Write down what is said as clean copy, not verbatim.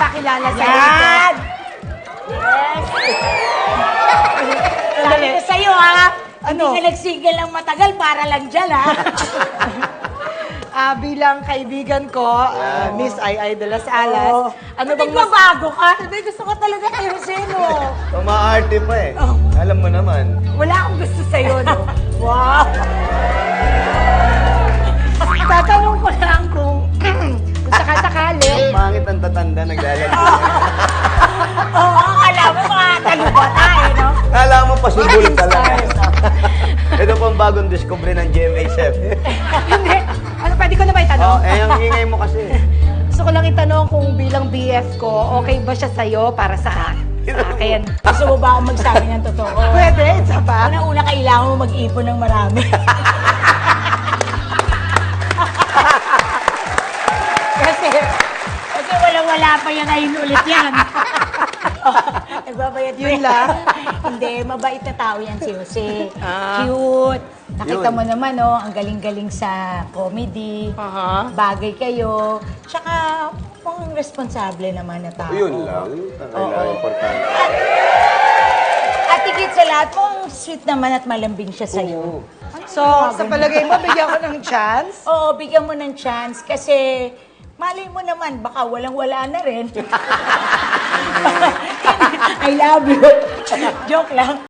magpapakilala sa'yo. Yan! Yes! Sabi ko sa'yo, ha? Hindi Ano? ka nagsingle ng matagal para lang dyan, ha? Bilang kaibigan ko, Miss Ay de las Alas, Oo. ano Ba't bang mas... nagbabago ka? Sabi, gusto ko talaga kayo sino. Umaarte pa eh. Alam mo naman. Wala akong gusto sa'yo, no? Wow! Tatanong ko lang kung sakasakali. Mangit ang tatanda naglalagay. Oo, akala mo mga talubata, eh, no? Kala mo pasubol ka lang. Ito po ang bagong discovery ng GMA7. Hindi. Ano, pwede ko na ba itanong? Ang ingay mo kasi. Gusto ko lang itanong kung bilang BF ko, okay ba siya sa'yo para sa akin? Gusto mo ba akong magsabi ng totoo? Pwede, isa pa. Una-una kailangan mo mag-ipon ng marami. Kasi walang-wala pa yan, ngayon ulit yan. Nagbabayad pa Yun yan. lang? Hindi, mabait na tao yan si Jose. Ah. Cute. Nakita Yun. mo naman, no, ang galing-galing sa comedy. Aha. Bagay kayo. Tsaka, mukhang responsable naman na tao. Yun lang. Kailangan importante. At higit sa lahat, mukhang sweet naman at malambing siya sa'yo. So, sa palagay mo, bigyan ko ng chance? Oo, bigyan mo ng chance kasi malay mo naman, baka walang-wala na rin. I love you. Joke lang.